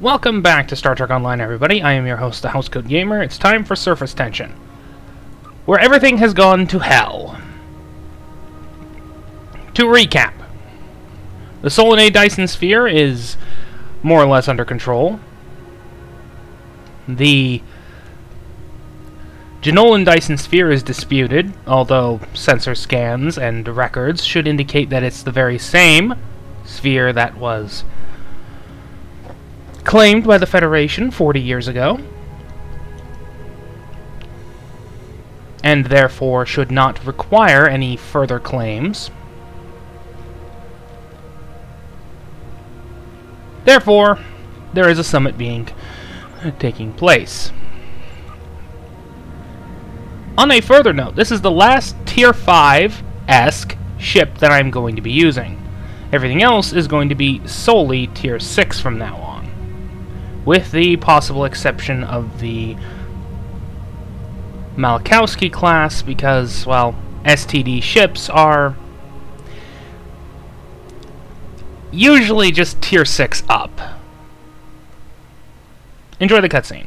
Welcome back to Star Trek Online, everybody. I am your host, the Housecoat Gamer. It's time for Surface Tension, where everything has gone to hell. To recap, the Solanae Dyson Sphere is more or less under control. The Janolan Dyson Sphere is disputed, although sensor scans and records should indicate that it's the very same sphere that was claimed by the Federation 40 years ago, and therefore should not require any further claims. Therefore, there is a summit taking place. On a further note, this is the last Tier 5-esque ship that I'm going to be using. Everything else is going to be solely Tier 6 from now on, with the possible exception of the Malachowski class, because, well, STD ships are usually just Tier 6 up. Enjoy the cutscene.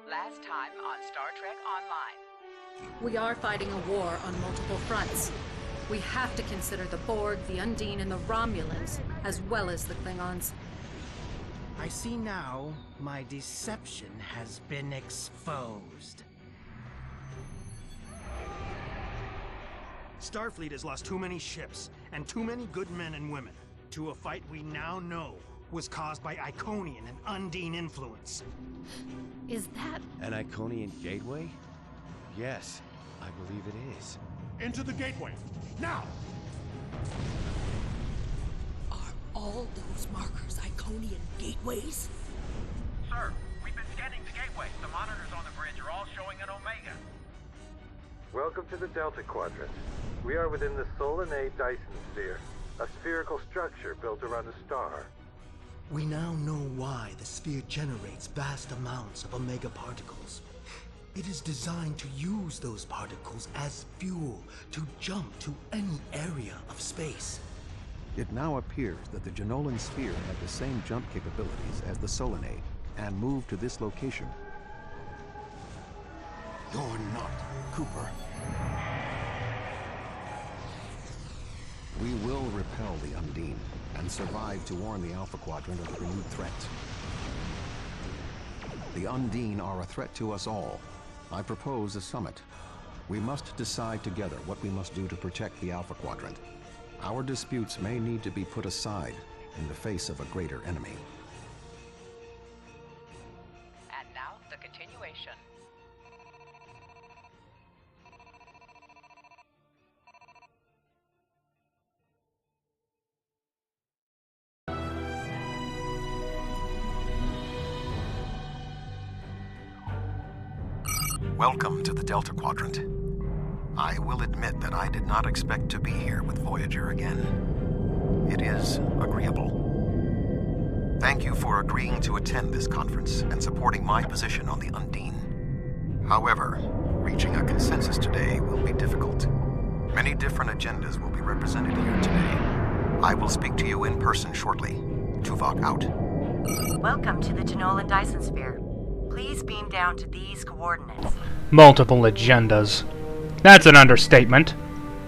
Last time on Star Trek Online. We are fighting a war on multiple fronts. We have to consider the Borg, the Undine, and the Romulans, as well as the Klingons. I see now my deception has been exposed. Starfleet has lost too many ships and too many good men and women to a fight we now know was caused by Iconian and Undine influence. Is that... An Iconian gateway? Yes, I believe it is. Into the gateway, now! Are all those markers Iconian gateways? Sir, we've been scanning the gateways. The monitors on the bridge are all showing an Omega. Welcome to the Delta Quadrant. We are within the Solanae Dyson Sphere, a spherical structure built around a star. We now know why the sphere generates vast amounts of Omega particles. It is designed to use those particles as fuel to jump to any area of space. It now appears that the Janolan Sphere had the same jump capabilities as the Solanae, and moved to this location. You're not Cooper. We will repel the Undine, and survive to warn the Alpha Quadrant of the renewed threat. The Undine are a threat to us all. I propose a summit. We must decide together what we must do to protect the Alpha Quadrant. Our disputes may need to be put aside in the face of a greater enemy. And now, the continuation. Welcome to the Delta Quadrant. I will admit that I did not expect to be here with Voyager again. It is agreeable. Thank you for agreeing to attend this conference and supporting my position on the Undine. However, reaching a consensus today will be difficult. Many different agendas will be represented here today. I will speak to you in person shortly. Tuvok out. Welcome to the Janolan Dyson Sphere. Please beam down to these coordinates. Multiple agendas. That's an understatement.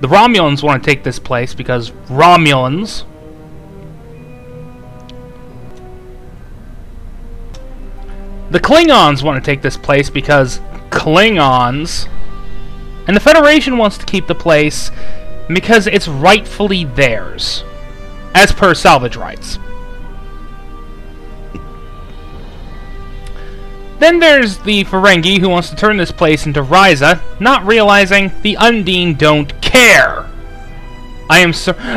The Romulans want to take this place because Romulans. The Klingons want to take this place because Klingons. And the Federation wants to keep the place because it's rightfully theirs, as per salvage rights. Then there's the Ferengi, who wants to turn this place into Ryza, not realizing the Undine don't care.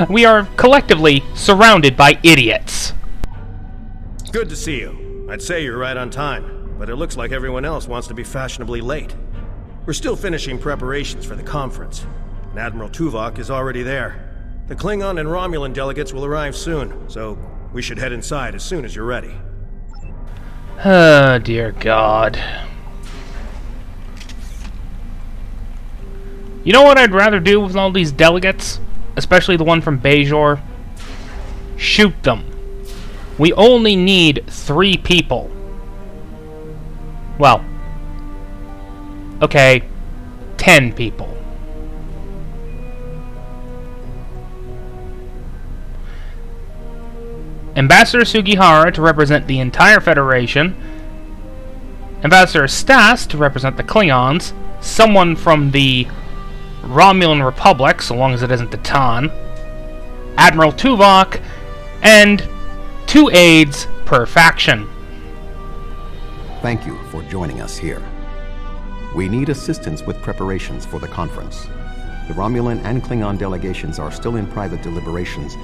We are collectively surrounded by idiots. Good to see you. I'd say you're right on time, but it looks like everyone else wants to be fashionably late. We're still finishing preparations for the conference, and Admiral Tuvok is already there. The Klingon and Romulan delegates will arrive soon, so we should head inside as soon as you're ready. Oh, dear God. You know what I'd rather do with all these delegates? Especially the one from Bajor? Shoot them. We only need 3 people. Well, okay, 10 people. Ambassador Sugihara to represent the entire Federation, Ambassador Stas to represent the Klingons, someone from the Romulan Republic, so long as it isn't the Tan, Admiral Tuvok, and 2 aides per faction. Thank you for joining us here. We need assistance with preparations for the conference. The Romulan and Klingon delegations are still in private deliberations,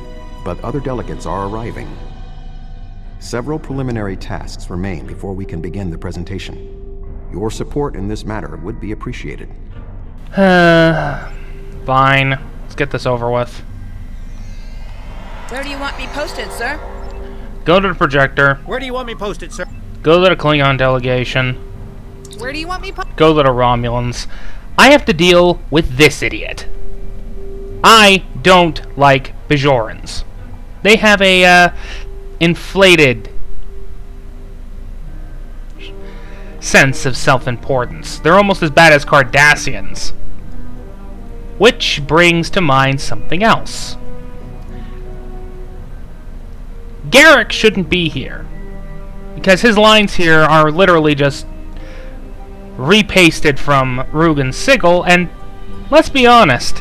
but other delegates are arriving. Several preliminary tasks remain before we can begin the presentation. Your support in this matter would be appreciated. Fine. Let's get this over with. Where do you want me posted, sir? Go to the projector. Where do you want me posted, sir? Go to the Klingon delegation. Where do you want me posted? Go to the Romulans. I have to deal with this idiot. I don't like Bajorans. They have a, inflated sense of self-importance. They're almost as bad as Cardassians. Which brings to mind something else. Garrick shouldn't be here, because his lines here are literally just repasted from Rugen Sigil, and let's be honest,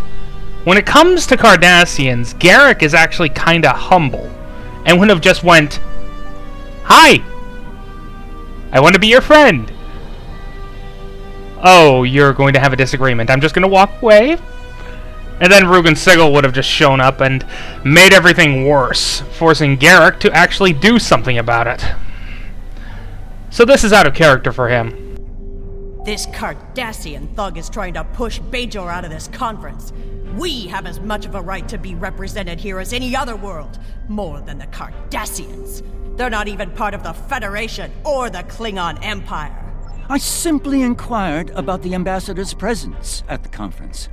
when it comes to Cardassians, Garrick is actually kinda humble, and would have just went, "Hi! I want to be your friend." "Oh, you're going to have a disagreement. I'm just going to walk away." And then Rugen Sigil would have just shown up and made everything worse, forcing Garrick to actually do something about it. So this is out of character for him. This Cardassian thug is trying to push Bajor out of this conference. We have as much of a right to be represented here as any other world, more than the Cardassians. They're not even part of the Federation or the Klingon Empire. I simply inquired about the ambassador's presence at the conference.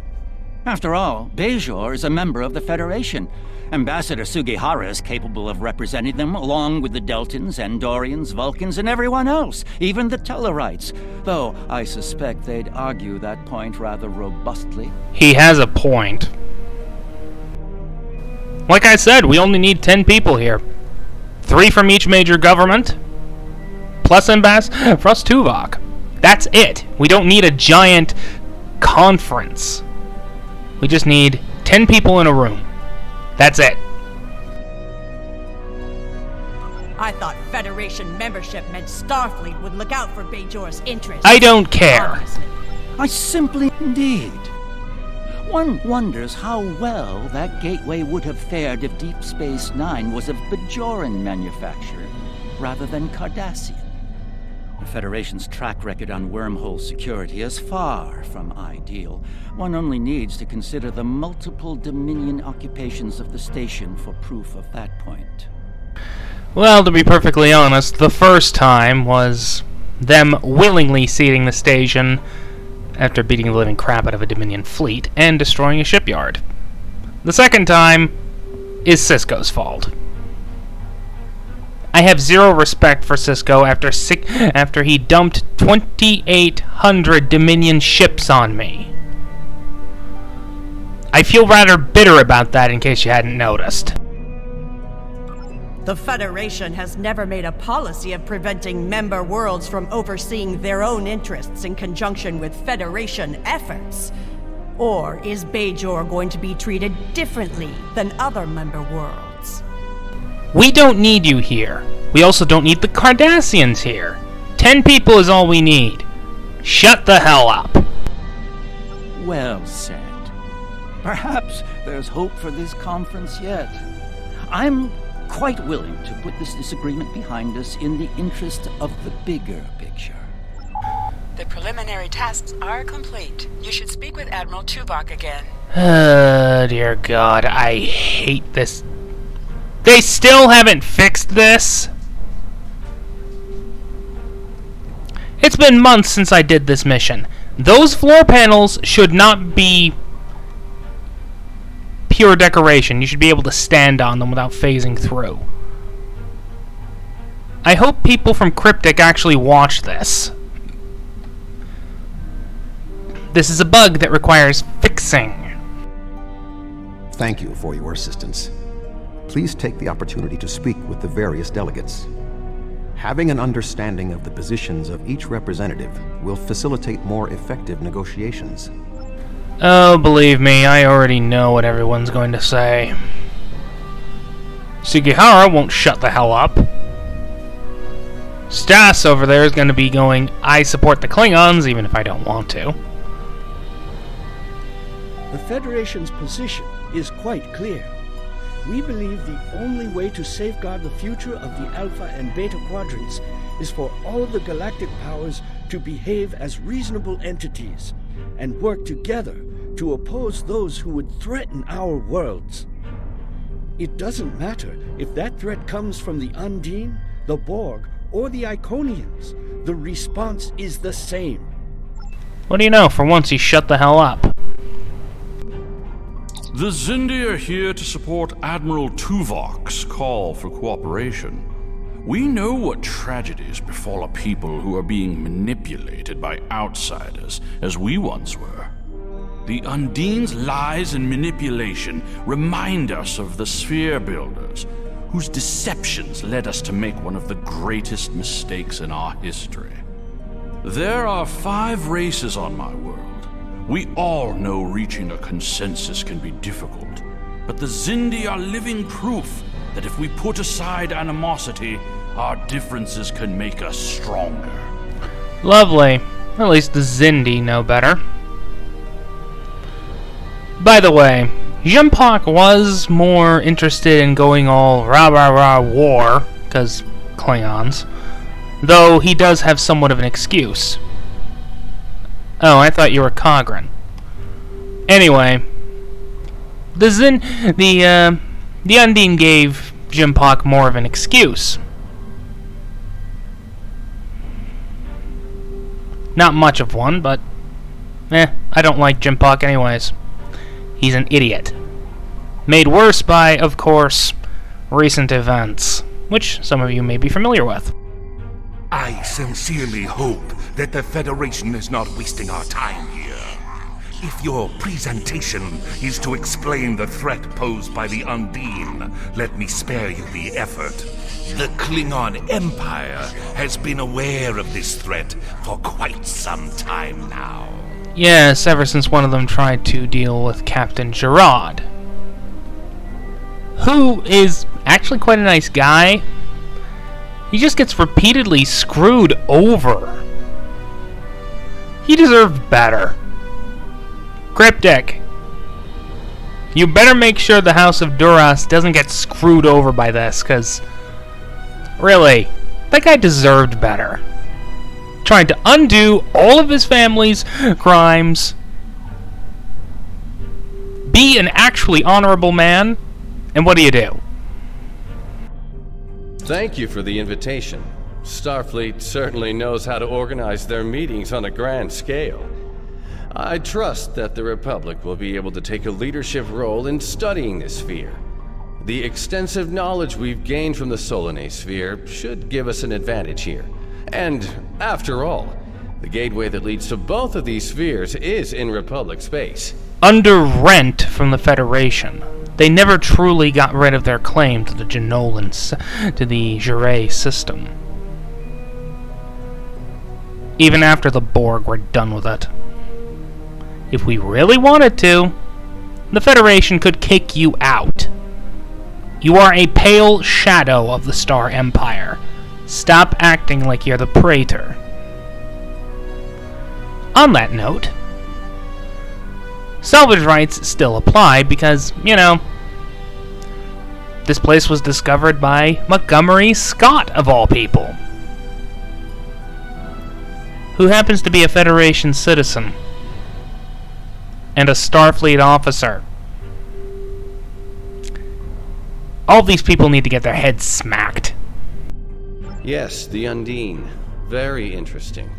After all, Bajor is a member of the Federation. Ambassador Sugihara is capable of representing them, along with the Deltans, Andorians, Vulcans, and everyone else, even the Tellarites. Though I suspect they'd argue that point rather robustly. He has a point. Like I said, we only need 10 people here. 3 from each major government, plus Frost Tuvok. That's it. We don't need a giant conference. We just need 10 people in a room. That's it. I thought Federation membership meant Starfleet would look out for Bajor's interests. I don't care. Honestly. I simply indeed. One wonders how well that gateway would have fared if Deep Space Nine was of Bajoran manufacture rather than Cardassian. The Federation's track record on wormhole security is far from ideal. One only needs to consider the multiple Dominion occupations of the station for proof of that point. Well, to be perfectly honest, the first time was them willingly ceding the station after beating the living crap out of a Dominion fleet and destroying a shipyard. The second time is Sisko's fault. I have zero respect for Sisko after he dumped 2,800 Dominion ships on me. I feel rather bitter about that, in case you hadn't noticed. The Federation has never made a policy of preventing member worlds from overseeing their own interests in conjunction with Federation efforts. Or is Bajor going to be treated differently than other member worlds? We don't need you here. We also don't need the Cardassians here. 10 people is all we need. Shut the hell up. Well said. Perhaps there's hope for this conference yet. I'm quite willing to put this disagreement behind us in the interest of the bigger picture. The preliminary tasks are complete. You should speak with Admiral Tuvok again. Dear God, I hate this. They still haven't fixed this? It's been months since I did this mission. Those floor panels should not be pure decoration. You should be able to stand on them without phasing through. I hope people from Cryptic actually watch this. This is a bug that requires fixing. Thank you for your assistance. Please take the opportunity to speak with the various delegates. Having an understanding of the positions of each representative will facilitate more effective negotiations. Oh, believe me, I already know what everyone's going to say. Sugihara won't shut the hell up. Stas over there is going to be going, I support the Klingons even if I don't want to. The Federation's position is quite clear. We believe the only way to safeguard the future of the Alpha and Beta quadrants is for all of the galactic powers to behave as reasonable entities and work together to oppose those who would threaten our worlds. It doesn't matter if that threat comes from the Undine, the Borg, or the Iconians. The response is the same. What do you know? For once, he shut the hell up. The Xindi are here to support Admiral Tuvok's call for cooperation. We know what tragedies befall a people who are being manipulated by outsiders, as we once were. The Undine's lies and manipulation remind us of the Sphere Builders, whose deceptions led us to make one of the greatest mistakes in our history. There are 5 races on my world. We all know reaching a consensus can be difficult, but the Xindi are living proof that if we put aside animosity, our differences can make us stronger. Lovely. At least the Xindi know better. By the way, Jumpak was more interested in going all rah-rah-rah war, because Klingons, though he does have somewhat of an excuse. Oh, I thought you were Cogran. Anyway, the Undine gave Jumpak more of an excuse. Not much of one, but I don't like Jumpak anyways. He's an idiot. Made worse by, of course, recent events, which some of you may be familiar with. I sincerely hope that the Federation is not wasting our time here. If your presentation is to explain the threat posed by the Undine, let me spare you the effort. The Klingon Empire has been aware of this threat for quite some time now. Yes, ever since one of them tried to deal with Captain Gerard, who is actually quite a nice guy. He just gets repeatedly screwed over. He deserved better. Cryptic, you better make sure the House of Duras doesn't get screwed over by this, because, really, that guy deserved better. Trying to undo all of his family's crimes, be an actually honorable man, and what do? Thank you for the invitation. Starfleet certainly knows how to organize their meetings on a grand scale. I trust that the Republic will be able to take a leadership role in studying this sphere. The extensive knowledge we've gained from the Solanae sphere should give us an advantage here. And, after all, the gateway that leads to both of these spheres is in Republic space. Under rent from the Federation. They never truly got rid of their claim to the to the Jure system. Even after the Borg were done with it. If we really wanted to, the Federation could kick you out. You are a pale shadow of the Star Empire. Stop acting like you're the Praetor. On that note, salvage rights still apply because, this place was discovered by Montgomery Scott, of all people, who happens to be a Federation citizen and a Starfleet officer. All these people need to get their heads smacked. Yes, the Undine. Very interesting.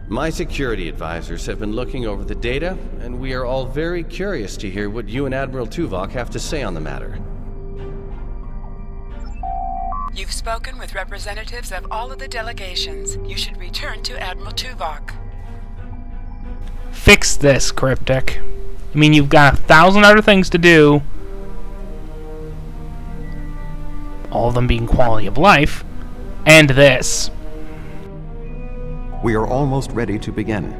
My security advisors have been looking over the data, and we are all very curious to hear what you and Admiral Tuvok have to say on the matter. You've spoken with representatives of all of the delegations. You should return to Admiral Tuvok. Fix this, Cryptic. I mean, you've got 1,000 other things to do. All of them being quality of life. And this. We are almost ready to begin.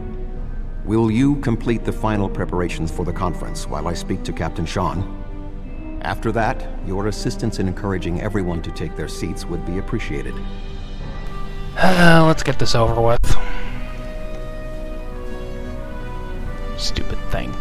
Will you complete the final preparations for the conference while I speak to Captain Sean? After that, your assistance in encouraging everyone to take their seats would be appreciated. Let's get this over with. Stupid thing.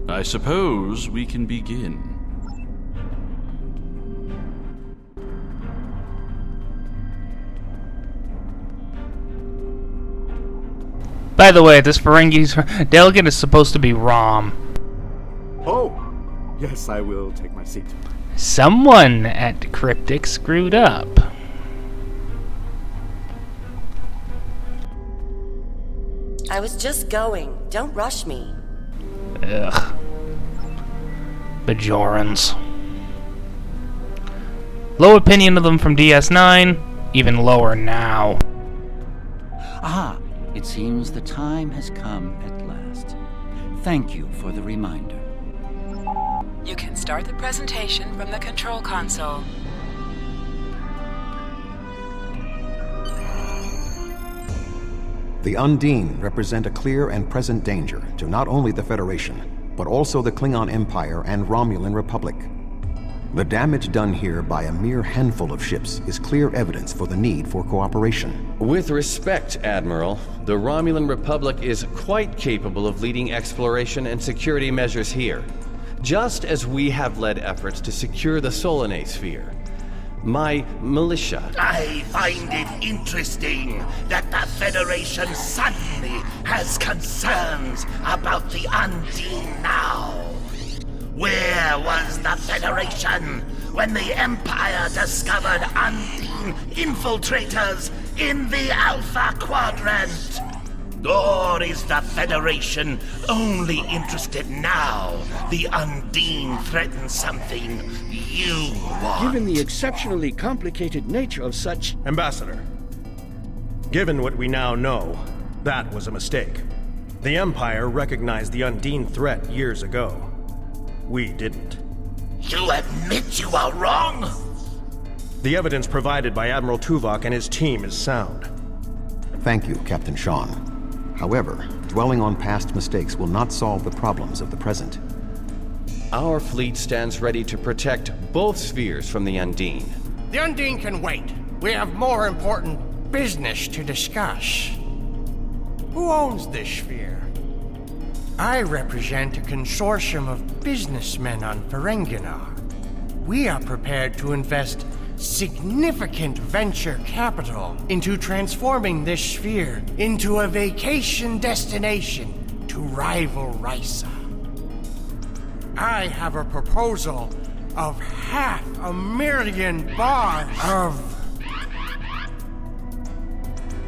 I suppose we can begin. By the way, this Ferengi's delegate is supposed to be Rom. Oh, yes, I will take my seat. Someone at Cryptic screwed up. I was just going. Don't rush me. Ugh. Bajorans. Low opinion of them from DS9, even lower now. Ah, it seems the time has come at last. Thank you for the reminder. You can start the presentation from the control console. The Undine represent a clear and present danger to not only the Federation, but also the Klingon Empire and Romulan Republic. The damage done here by a mere handful of ships is clear evidence for the need for cooperation. With respect, Admiral, the Romulan Republic is quite capable of leading exploration and security measures here, just as we have led efforts to secure the Solanae sphere. My militia. I find it interesting that the Federation suddenly has concerns about the Undine now. Where was the Federation when the Empire discovered Undine infiltrators in the Alpha Quadrant? Or is the Federation only interested now the Undine threatens something you want? Given the exceptionally complicated nature of such... Ambassador, given what we now know, that was a mistake. The Empire recognized the Undine threat years ago. We didn't. You admit you are wrong? The evidence provided by Admiral Tuvok and his team is sound. Thank you, Captain Sean. However, dwelling on past mistakes will not solve the problems of the present. Our fleet stands ready to protect both spheres from the Undine. The Undine can wait. We have more important business to discuss. Who owns this sphere? I represent a consortium of businessmen on Ferenginar. We are prepared to invest significant venture capital into transforming this sphere into a vacation destination to rival Risa. I have a proposal of 500,000 bars of...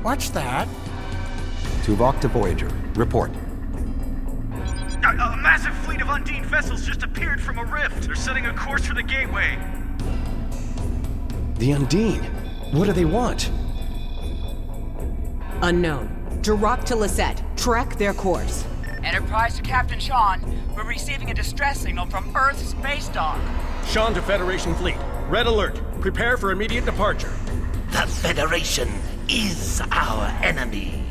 What's that? Tuvok to Voyager. Report. A massive fleet of Undine vessels just appeared from a rift. They're setting a course for the gateway. The Undine? What do they want? Unknown. Direct to Lisette. Track their course. Enterprise to Captain Sean. We're receiving a distress signal from Earth's space dock. Sean to Federation Fleet. Red alert. Prepare for immediate departure. The Federation is our enemy,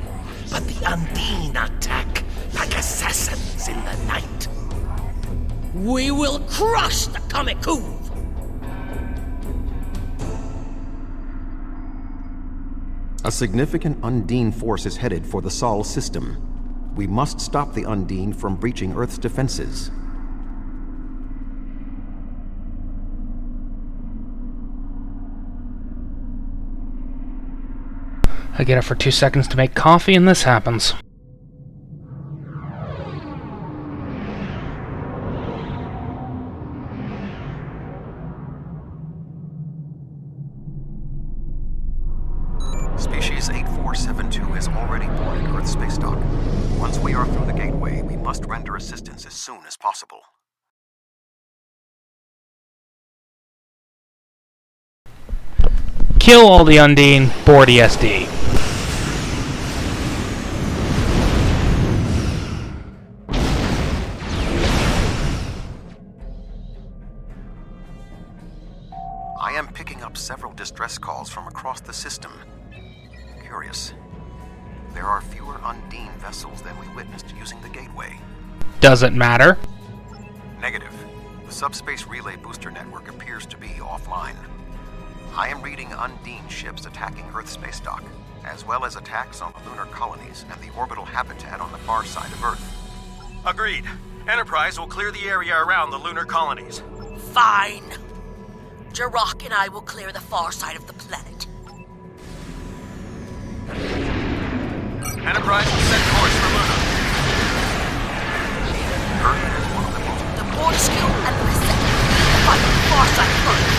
but the Undine attack like assassins in the night. We will crush the Kamikuv! A significant Undine force is headed for the Sol system. We must stop the Undine from breaching Earth's defenses. I get up for 2 seconds to make coffee and this happens. 8472 is already boarded Earth space dock. Once we are through the gateway, we must render assistance as soon as possible. Kill all the Undine, board ESD. I am picking up several distress calls from across the system. Curious. There are fewer Undine vessels than we witnessed using the gateway. Doesn't matter. Negative. The subspace relay booster network appears to be offline. I am reading Undine ships attacking Earth space dock, as well as attacks on the lunar colonies and the orbital habitat on the far side of Earth. Agreed. Enterprise will clear the area around the lunar colonies. Fine. Jirok and I will clear the far side of the planet. Enterprise will set course for Luna. Earth is one of the most... The board skill and the second to fight the far side of Earth.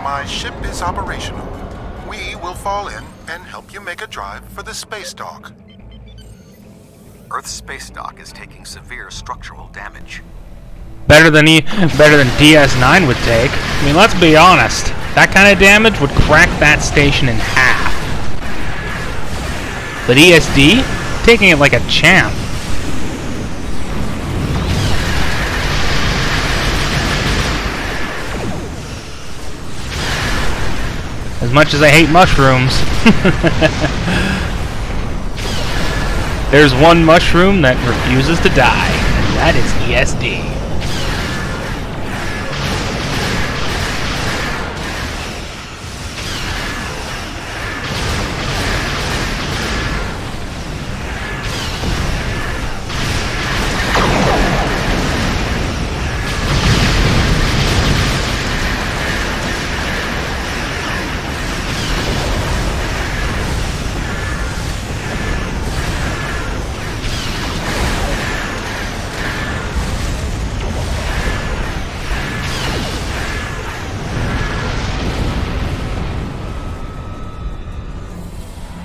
My ship is operational. We will fall in and help you make a drive for the space dock. Earth's space dock is taking severe structural damage. Better than DS9 would take. I mean, let's be honest. That kind of damage would crack that station in half. But ESD, taking it like a champ. As much as I hate mushrooms, there's one mushroom that refuses to die, and that is ESD.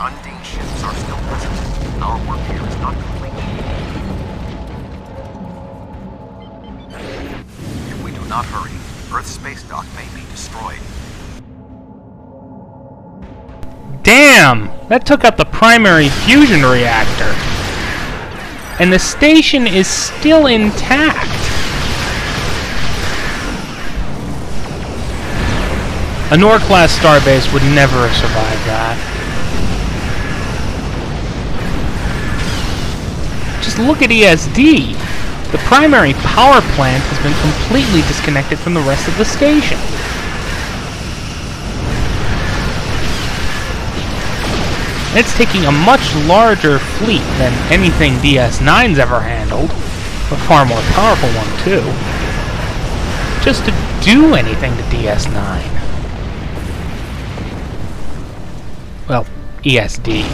Undine ships are still present. Our work here is not complete. If we do not hurry, Earth's space dock may be destroyed. Damn! That took out the primary fusion reactor. And the station is still intact. A Nord-class starbase would never have survived that. Just look at ESD. The primary power plant has been completely disconnected from the rest of the station. It's taking a much larger fleet than anything DS9's ever handled. A far more powerful one, too. Just to do anything to DS9. Well, ESD.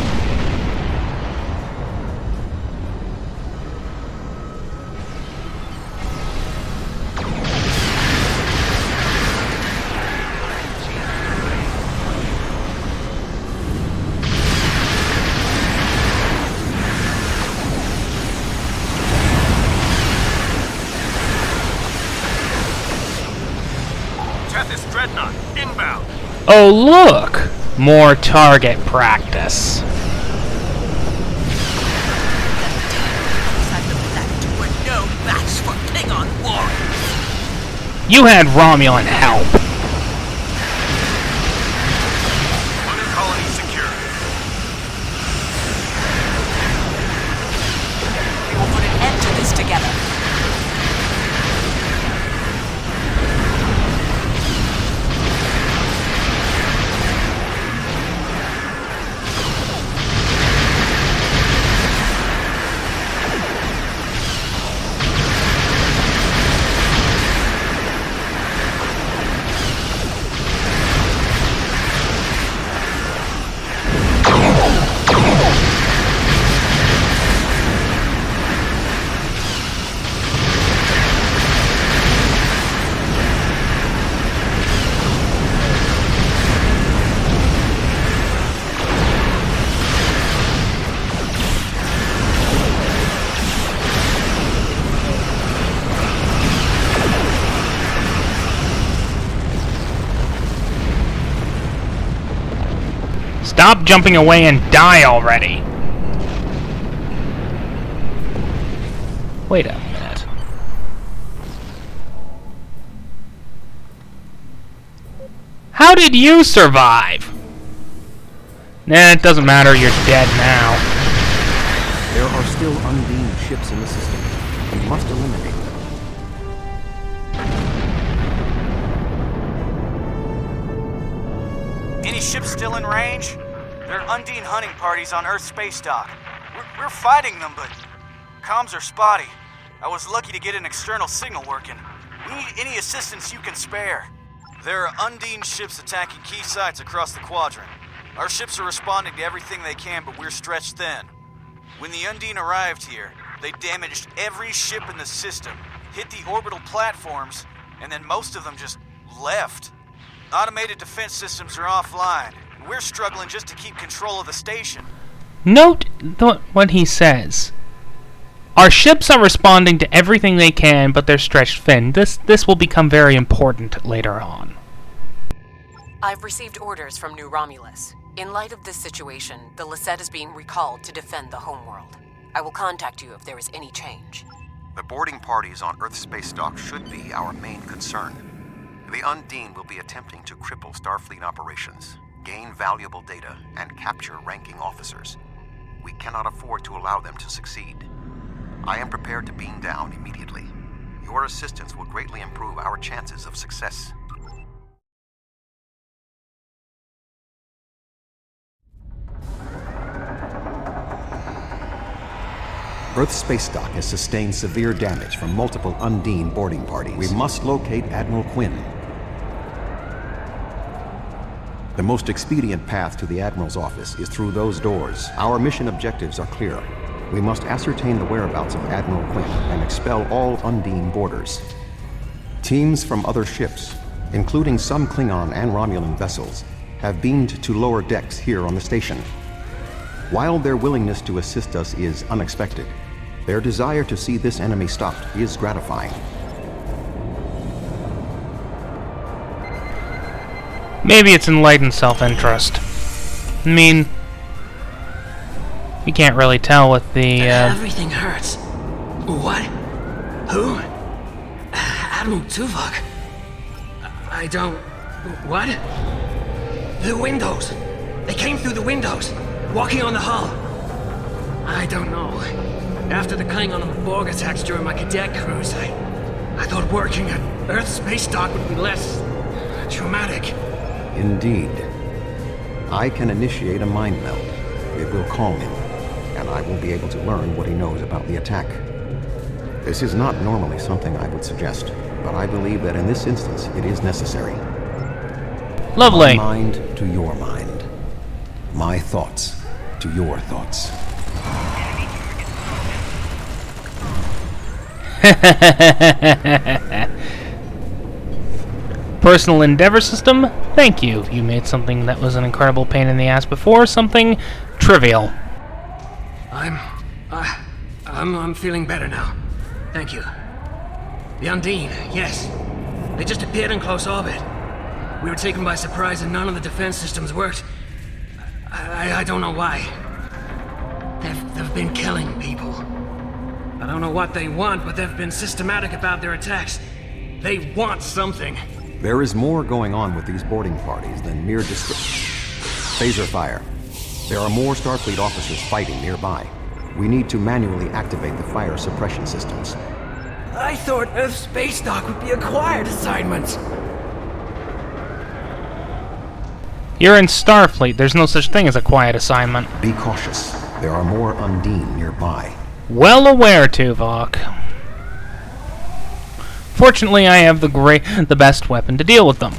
Dreadnought, inbound. Oh, look! More target practice. No match for Klingon warriors. You had Romulan help. Lunar colony secure. Stop jumping away and die already! Wait a minute. How did you survive? Nah, it doesn't matter, you're dead now. There are still Undine ships in the system. We must eliminate them. Any ships still in range? There are Undine hunting parties on Earth space dock. We're fighting them, but comms are spotty. I was lucky to get an external signal working. We need any assistance you can spare. There are Undine ships attacking key sites across the quadrant. Our ships are responding to everything they can, but we're stretched thin. When the Undine arrived here, they damaged every ship in the system, hit the orbital platforms, and then most of them just left. Automated defense systems are offline, and we're struggling just to keep control of the station. Note what he says. Our ships are responding to everything they can, but they're stretched thin. This will become very important later on. I've received orders from New Romulus. In light of this situation, the Lisette is being recalled to defend the homeworld. I will contact you if there is any change. The boarding parties on Earth space dock should be our main concern. The Undine will be attempting to cripple Starfleet operations, gain valuable data, and capture ranking officers. We cannot afford to allow them to succeed. I am prepared to beam down immediately. Your assistance will greatly improve our chances of success. Earth space dock has sustained severe damage from multiple Undine boarding parties. We must locate Admiral Quinn. The most expedient path to the Admiral's office is through those doors. Our mission objectives are clear. We must ascertain the whereabouts of Admiral Quinn and expel all Undine boarders. Teams from other ships, including some Klingon and Romulan vessels, have beamed to lower decks here on the station. While their willingness to assist us is unexpected, their desire to see this enemy stopped is gratifying. Maybe it's enlightened self-interest. I mean, you can't really tell with the, Everything hurts. What? Who? Admiral Tuvok? I don't... What? The windows! They came through the windows, walking on the hull. I don't know. After the Klingon and the Borg attacks during my cadet cruise, I thought working at Earth space dock would be less... traumatic. Indeed. I can initiate a mind meld. It will calm him, and I will be able to learn what he knows about the attack. This is not normally something I would suggest, but I believe that in this instance it is necessary. Lovely. My mind to your mind. My thoughts to your thoughts. Personal endeavor system, thank you. You made something that was an incredible pain in the ass before something trivial. I'm feeling better now. Thank you. The Undine, yes. They just appeared in close orbit. We were taken by surprise and none of the defense systems worked. I don't know why. They've been killing people. I don't know what they want, but they've been systematic about their attacks. They want something. There is more going on with these boarding parties than mere phaser fire. There are more Starfleet officers fighting nearby. We need to manually activate the fire suppression systems. I thought Earth space dock would be a quiet assignment. You're in Starfleet. There's no such thing as a quiet assignment. Be cautious. There are more Undine nearby. Well aware, Tuvok. Fortunately, I have the best weapon to deal with them.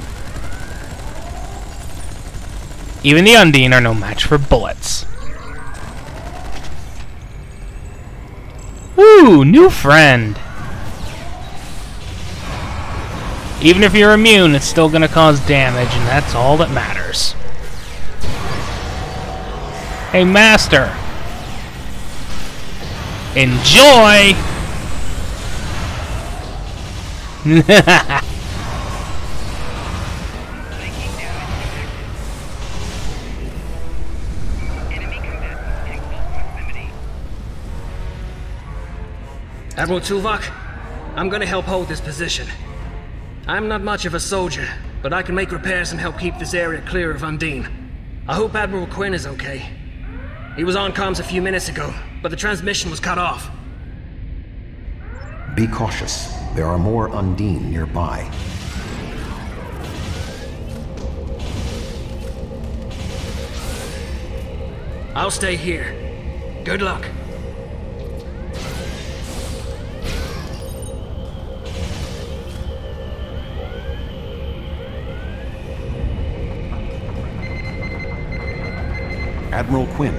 Even the Undine are no match for bullets. Ooh, new friend. Even if you're immune, it's still gonna cause damage, and that's all that matters. Hey, Master. Enjoy! Admiral Tuvok, I'm gonna help hold this position. I'm not much of a soldier, but I can make repairs and help keep this area clear of Undine. I hope Admiral Quinn is okay. He was on comms a few minutes ago, but the transmission was cut off. Be cautious. There are more Undine nearby. I'll stay here. Good luck. Admiral Quinn.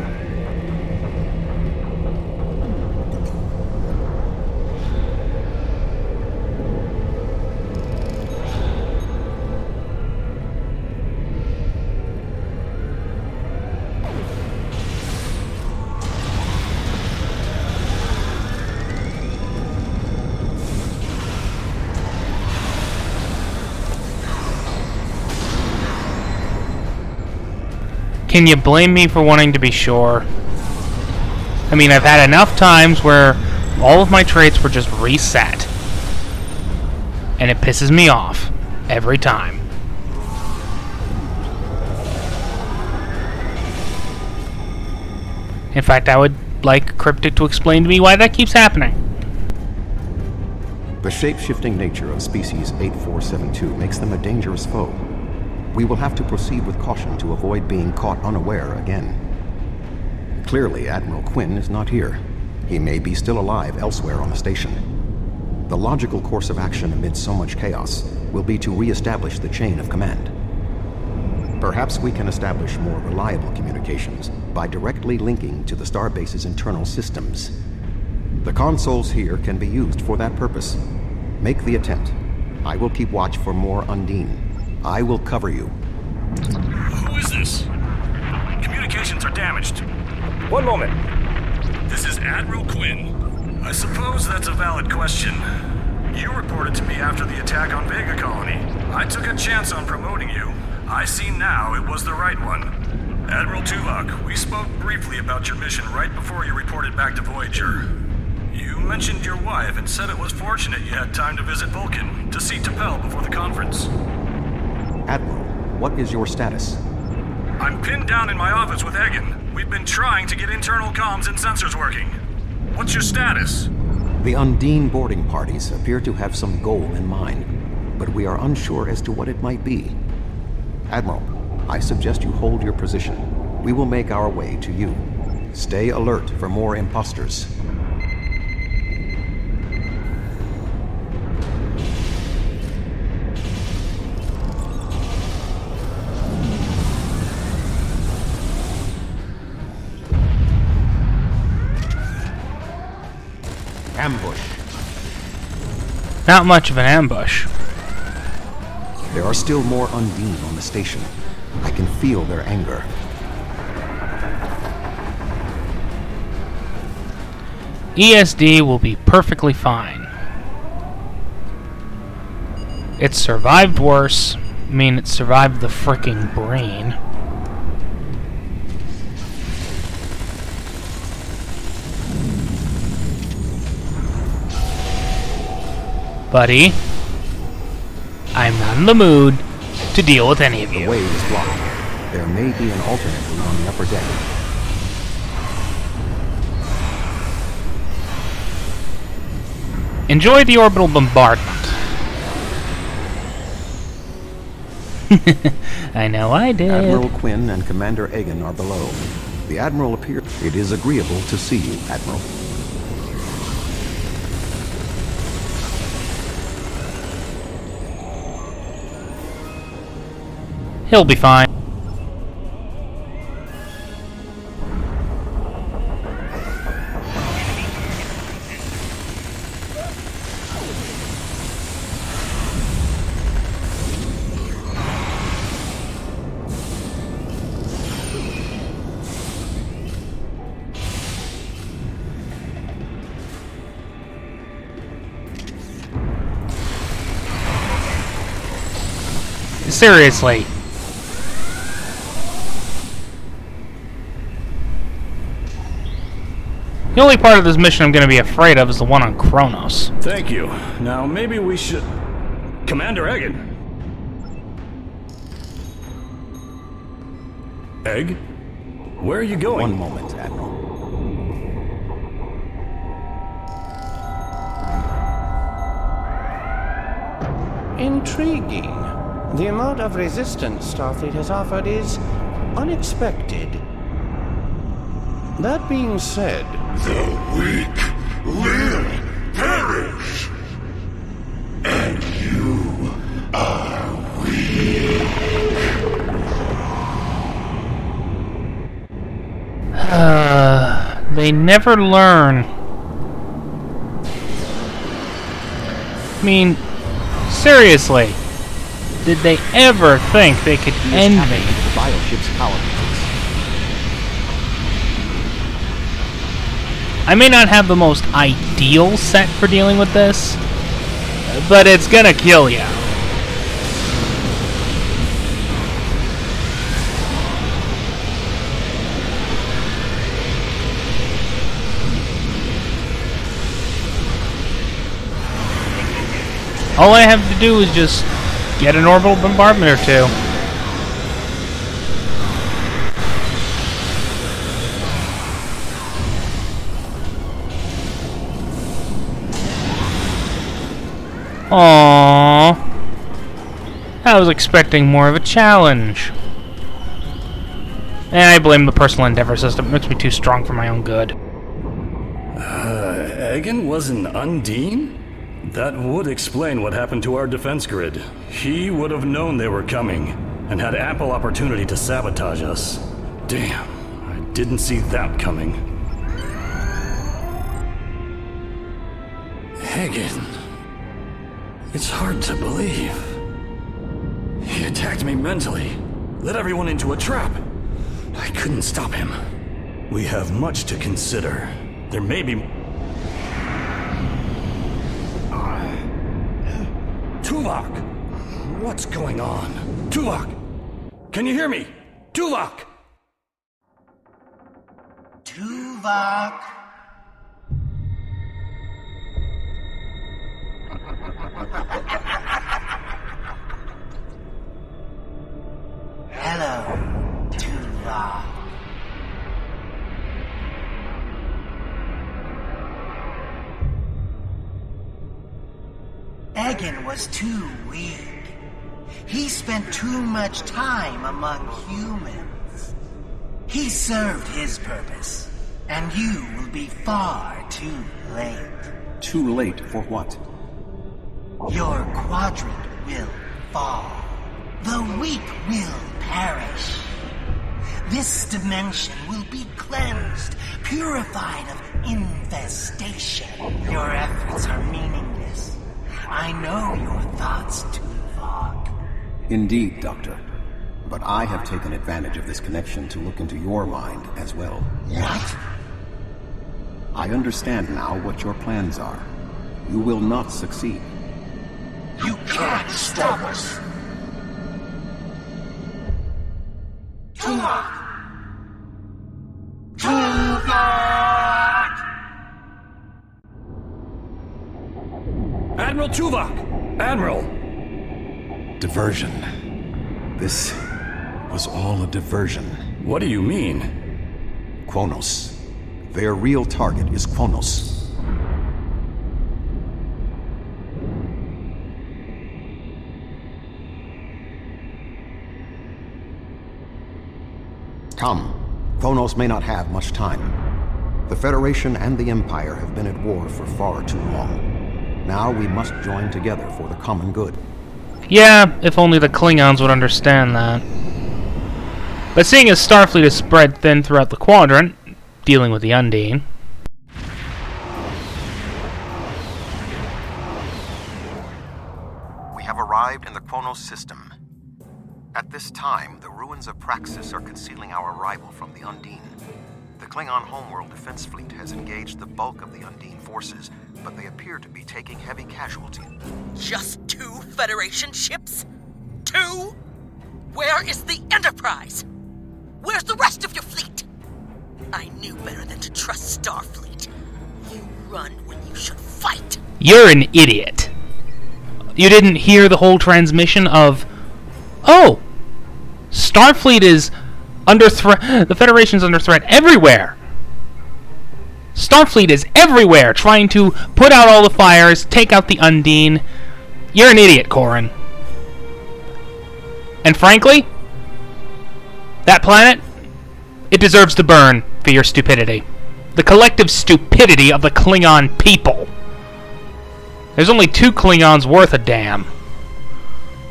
Can you blame me for wanting to be sure? I mean, I've had enough times where all of my traits were just reset. And it pisses me off every time. In fact, I would like Cryptic to explain to me why that keeps happening. The shape-shifting nature of species 8472 makes them a dangerous foe. We will have to proceed with caution to avoid being caught unaware again. Clearly, Admiral Quinn is not here. He may be still alive elsewhere on the station. The logical course of action amid so much chaos will be to re-establish the chain of command. Perhaps we can establish more reliable communications by directly linking to the starbase's internal systems. The consoles here can be used for that purpose. Make the attempt. I will keep watch for more Undine. I will cover you. Who is this? Communications are damaged. One moment. This is Admiral Quinn. I suppose that's a valid question. You reported to me after the attack on Vega Colony. I took a chance on promoting you. I see now it was the right one. Admiral Tuvok, we spoke briefly about your mission right before you reported back to Voyager. You mentioned your wife and said it was fortunate you had time to visit Vulcan to see T'Pel before the conference. Admiral, what is your status? I'm pinned down in my office with Egan. We've been trying to get internal comms and sensors working. What's your status? The Undine boarding parties appear to have some goal in mind, but we are unsure as to what it might be. Admiral, I suggest you hold your position. We will make our way to you. Stay alert for more imposters. Ambush. Not much of an ambush. There are still more Undine on the station. I can feel their anger. ESD will be perfectly fine. It survived worse. I mean, it survived the frickin' brain. Buddy, I'm not in the mood to deal with any of you. The way is blocked. There may be an alternate route on the upper deck. Enjoy the orbital bombardment. I know I did. Admiral Quinn and Commander Egan are below. The Admiral appears. It is agreeable to see you, Admiral. He'll be fine. Seriously. The only part of this mission I'm going to be afraid of is the one on Kronos. Thank you. Now, maybe we should... Commander Egan! Egg? Where are you going? One moment, Admiral. Intriguing. The amount of resistance Starfleet has offered is unexpected. That being said... The weak will perish. And you are weak. They never learn. I mean, seriously, did they ever think they could end me? The bioship's power meters. I may not have the most ideal set for dealing with this, but it's gonna kill you. All I have to do is just get an orbital bombardment or two. Aww. I was expecting more of a challenge. And I blame the personal endeavor system. It makes me too strong for my own good. Egan was an Undine? That would explain what happened to our defense grid. He would have known they were coming, and had ample opportunity to sabotage us. Damn, I didn't see that coming. Egan... It's hard to believe. He attacked me mentally, led everyone into a trap. I couldn't stop him. We have much to consider. There may be... Tuvok! What's going on? Tuvok! Can you hear me? Tuvok! Tuvok! Hello, Tuvok. Egan was too weak. He spent too much time among humans. He served his purpose, and you will be far too late. Too late for what? Your quadrant will fall. The weak will perish. This dimension will be cleansed, purified of infestation. Your efforts are meaningless. I know your thoughts, Tuvok. Indeed, Doctor. But I have taken advantage of this connection to look into your mind as well. What? I understand now what your plans are. You will not succeed. You can't stop us. Tuvok! Tuvok! Admiral Tuvok! Admiral! Diversion. This was all a diversion. What do you mean? Kronos. Their real target is Kronos. Come. Kronos may not have much time. The Federation and the Empire have been at war for far too long. Now we must join together for the common good. Yeah, if only the Klingons would understand that. But seeing as Starfleet is spread thin throughout the quadrant, dealing with the Undine... We have arrived in the Kronos system. At this time, the ruins of Praxis are concealing our arrival from the Undine. The Klingon homeworld defense fleet has engaged the bulk of the Undine forces, but they appear to be taking heavy casualties. Just 2 Federation ships? 2? Where is the Enterprise? Where's the rest of your fleet? I knew better than to trust Starfleet. You're an idiot. You didn't hear the whole transmission of, oh, Starfleet is under threat. The Federation's under threat everywhere. Starfleet is everywhere, trying to put out all the fires, take out the Undine. You're an idiot, Corin. And frankly, that planet, it deserves to burn for your stupidity. The collective stupidity of the Klingon people. There's only 2 Klingons worth a damn.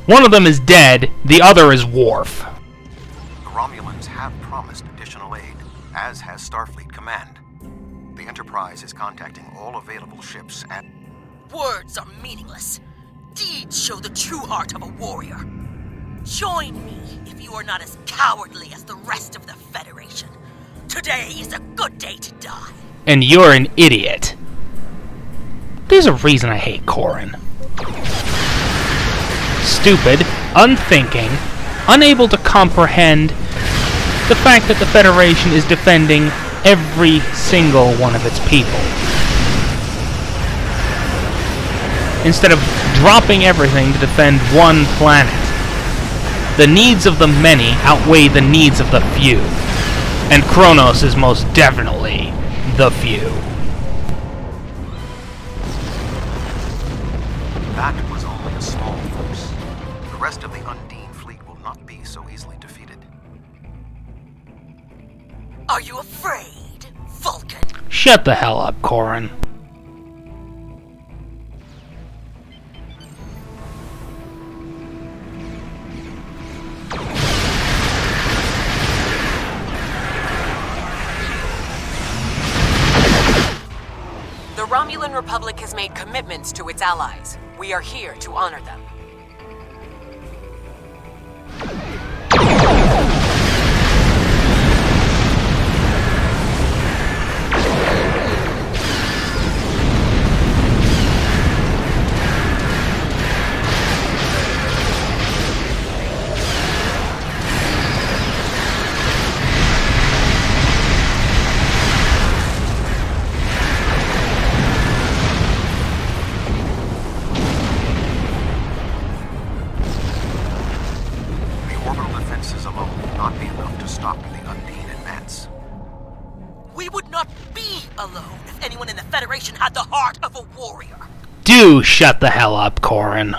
One of them is dead, the other is Worf. The Romulans have promised additional aid, as has Starfleet Command. The Enterprise is contacting all available ships and... Words are meaningless. Deeds show the true art of a warrior. Join me if you are not as cowardly as the rest of the Federation. Today is a good day to die. And you're an idiot. There's a reason I hate Corin. Stupid, unthinking, unable to comprehend the fact that the Federation is defending every single one of its people. Instead of dropping everything to defend one planet. The needs of the many outweigh the needs of the few. And Kronos is most definitely the few. That was only a small force. The rest of the Undine fleet will not be so easily defeated. Are you afraid, Vulcan? Shut the hell up, Corin. The Romulan Republic has made commitments to its allies. We are here to honor them. Do shut the hell up, Corin.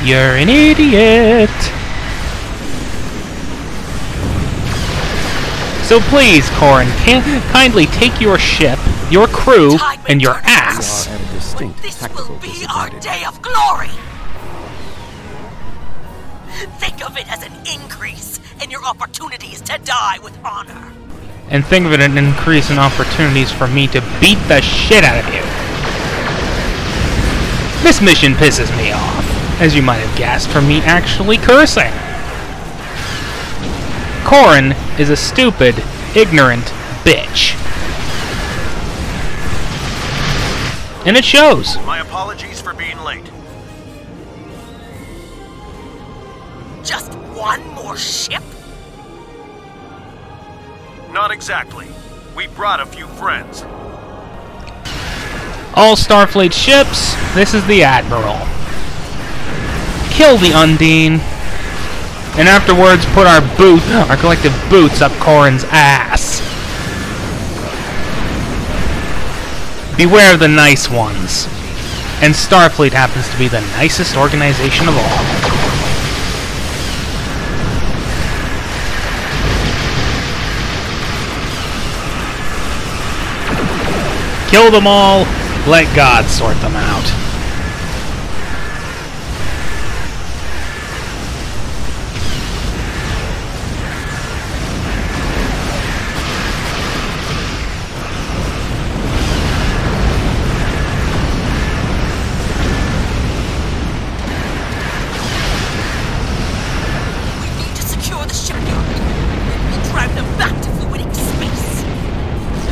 You're an idiot! So please, Corin, kindly take your ship, your crew, and your ass. This will be our day of glory! Think of it as an increase in your opportunities to die with honor. And think of it as an increase in opportunities for me to beat the shit out of you. This mission pisses me off, as you might have guessed from me actually cursing. Corin is a stupid, ignorant bitch. And it shows. My apologies for being late. Just one more ship? Not exactly. We brought a few friends. All Starfleet ships, this is the Admiral. Kill the Undine, and afterwards put our collective boots up Corin's ass. Beware of the nice ones. And Starfleet happens to be the nicest organization of all. Kill them all, let God sort them out.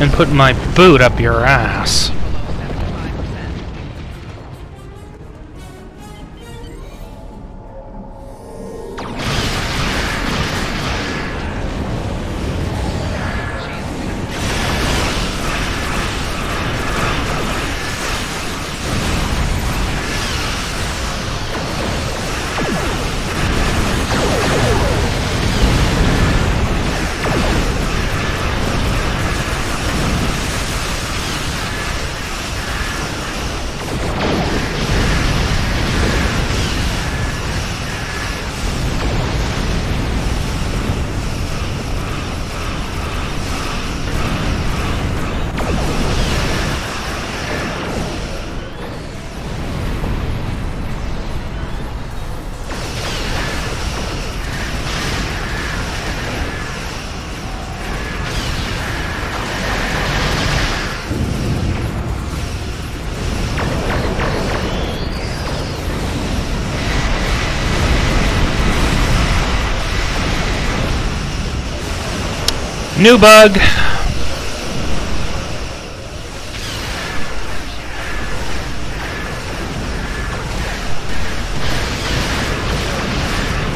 and put my boot up your ass. New bug.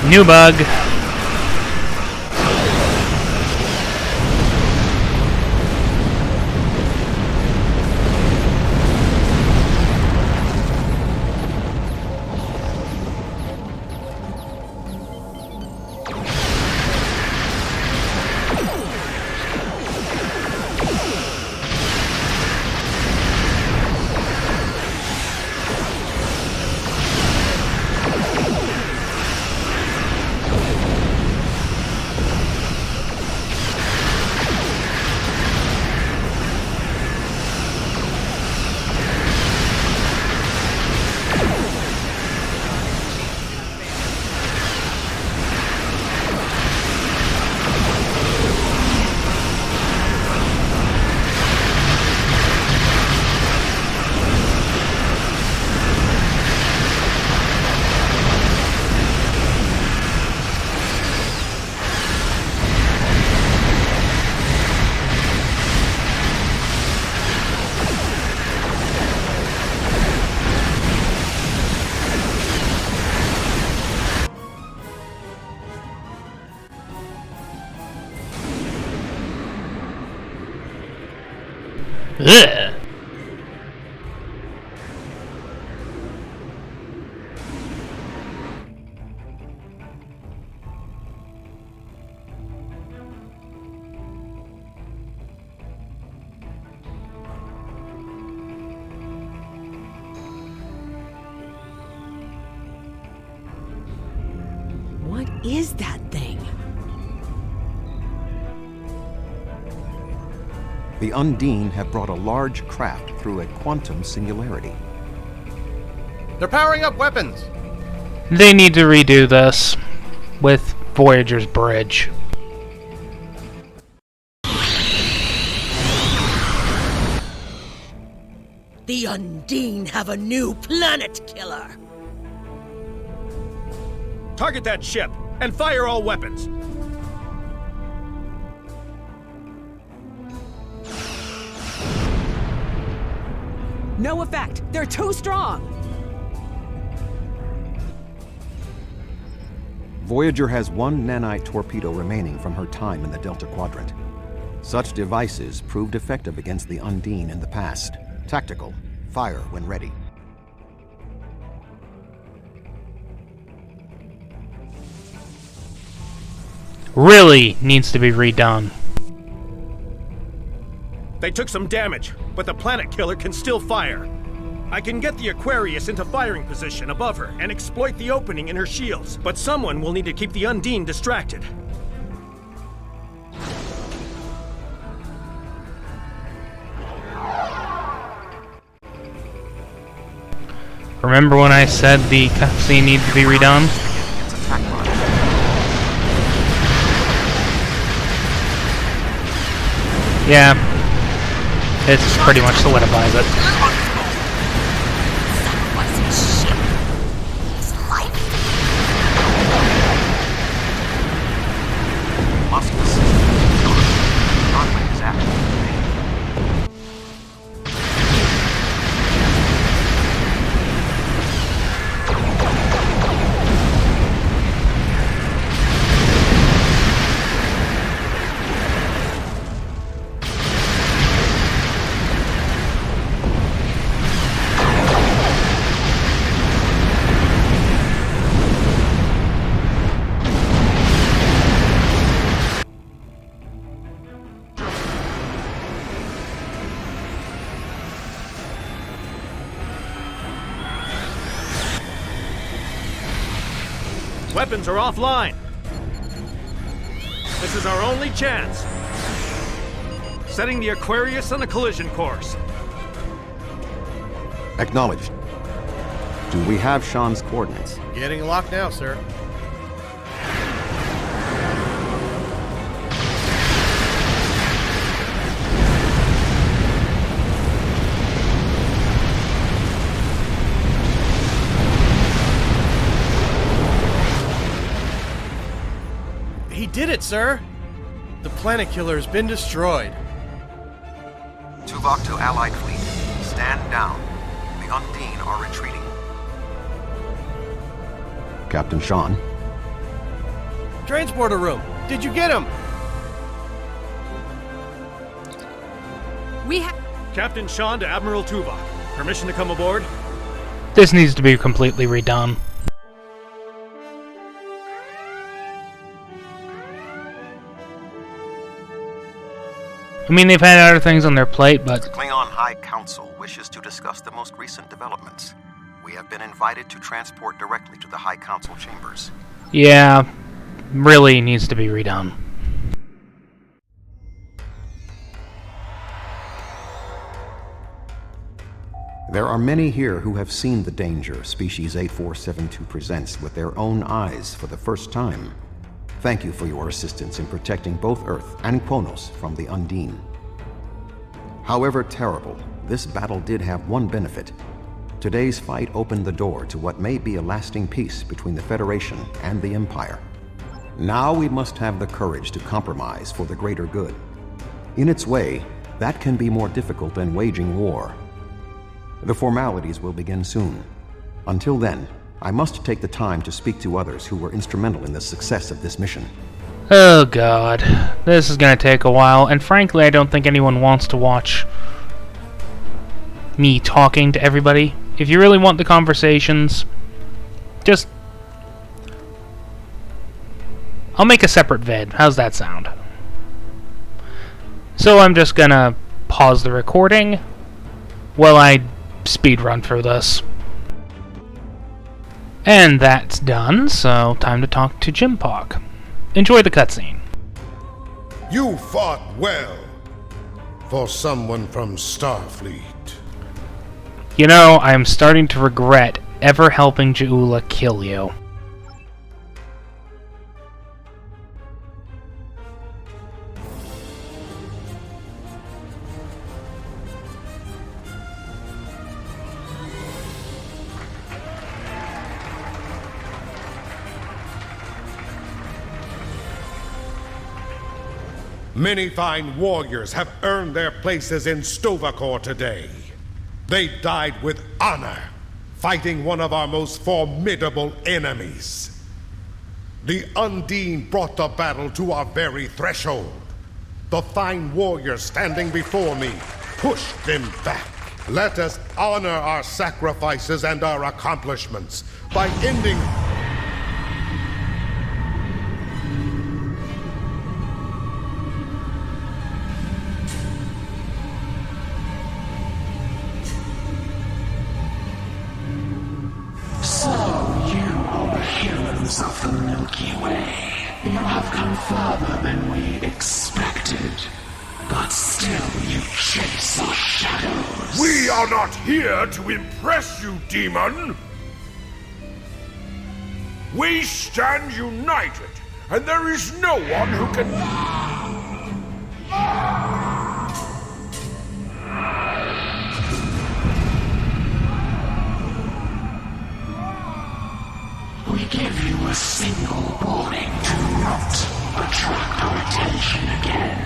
New bug. Ugh. What is that thing? The Undine have brought a large craft through a quantum singularity. They're powering up weapons! They need to redo this with Voyager's bridge. The Undine have a new planet killer! Target that ship, and fire all weapons! No effect! They're too strong! Voyager has one nanite torpedo remaining from her time in the Delta Quadrant. Such devices proved effective against the Undine in the past. Tactical. Fire when ready. Really needs to be redone. They took some damage, but the planet killer can still fire. I can get the Aquarius into firing position above her and exploit the opening in her shields, but someone will need to keep the Undine distracted. Remember when I said the cutscene needs to be redone? Yeah, it's pretty much solidifies it. weapons are offline. This is our only chance. Setting the Aquarius on a collision course. Acknowledged. Do we have Sean's coordinates? Getting locked now, sir. He did it, sir! The planet killer has been destroyed. Tuvok to Allied fleet. Stand down. The Undine are retreating. Captain Sean. Transporter room. Did you get him? We have... Captain Sean to Admiral Tuvok. Permission to come aboard? This needs to be completely redone. I mean, they've had other things on their plate, but... The Klingon High Council wishes to discuss the most recent developments. We have been invited to transport directly to the High Council chambers. Yeah, really needs to be redone. There are many here who have seen the danger Species 8472 presents with their own eyes for the first time. Thank you for your assistance in protecting both Earth and Kronos from the Undine. However terrible, this battle did have one benefit. Today's fight opened the door to what may be a lasting peace between the Federation and the Empire. Now we must have the courage to compromise for the greater good. In its way, that can be more difficult than waging war. The formalities will begin soon. Until then, I must take the time to speak to others who were instrumental in the success of this mission. Oh god, this is gonna take a while, and frankly I don't think anyone wants to watch me talking to everybody. If you really want the conversations, just... I'll make a separate vid. How's that sound? So I'm just gonna pause the recording while I speedrun through this. And that's done, so time to talk to Jim Pog. Enjoy the cutscene. You fought well for someone from Starfleet. You know, I'm starting to regret ever helping Jaula kill you. Many fine warriors have earned their places in Sto-Vo-Kor today. They died with honor, fighting one of our most formidable enemies. The Undine brought the battle to our very threshold. The fine warriors standing before me pushed them back. Let us honor our sacrifices and our accomplishments by ending... Of the Milky Way. You have come further than we expected. But still you chase our shadows. We are not here to impress you, demon! We stand united, and there is no one who can... We give you a single warning to not attract our attention again.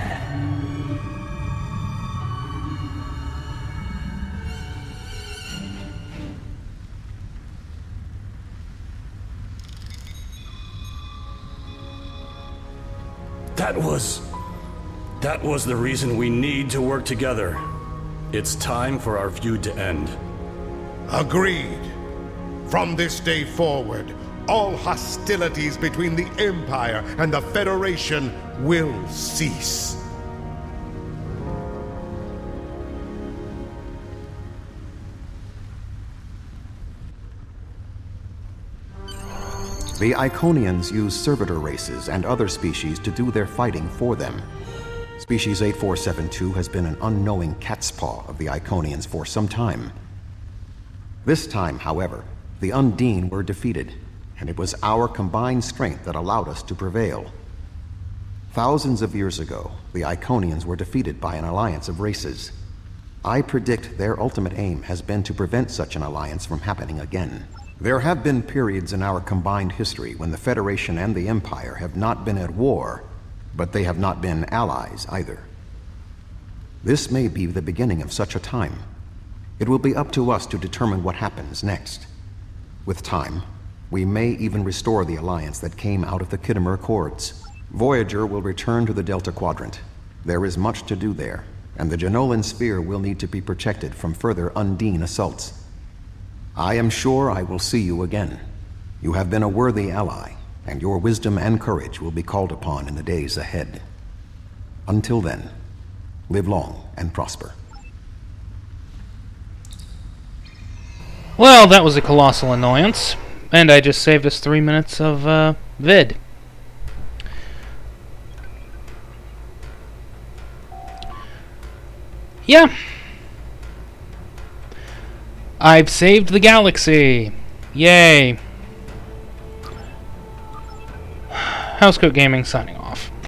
That was the reason we need to work together. It's time for our feud to end. Agreed. From this day forward, all hostilities between the Empire and the Federation will cease. The Iconians use servitor races and other species to do their fighting for them. Species 8472 has been an unknowing cat's paw of the Iconians for some time. This time, however, the Undine were defeated, and it was our combined strength that allowed us to prevail. Thousands of years ago, the Iconians were defeated by an alliance of races. I predict their ultimate aim has been to prevent such an alliance from happening again. There have been periods in our combined history when the Federation and the Empire have not been at war, but they have not been allies either. This may be the beginning of such a time. It will be up to us to determine what happens next. With time, we may even restore the alliance that came out of the Khitomer Accords. Voyager will return to the Delta Quadrant. There is much to do there, and the Jenolan Sphere will need to be protected from further Undine assaults. I am sure I will see you again. You have been a worthy ally, and your wisdom and courage will be called upon in the days ahead. Until then, live long and prosper. Well, that was a colossal annoyance, and I just saved us 3 minutes of vid. Yeah. I've saved the galaxy. Yay. Housecoat Gaming signing off.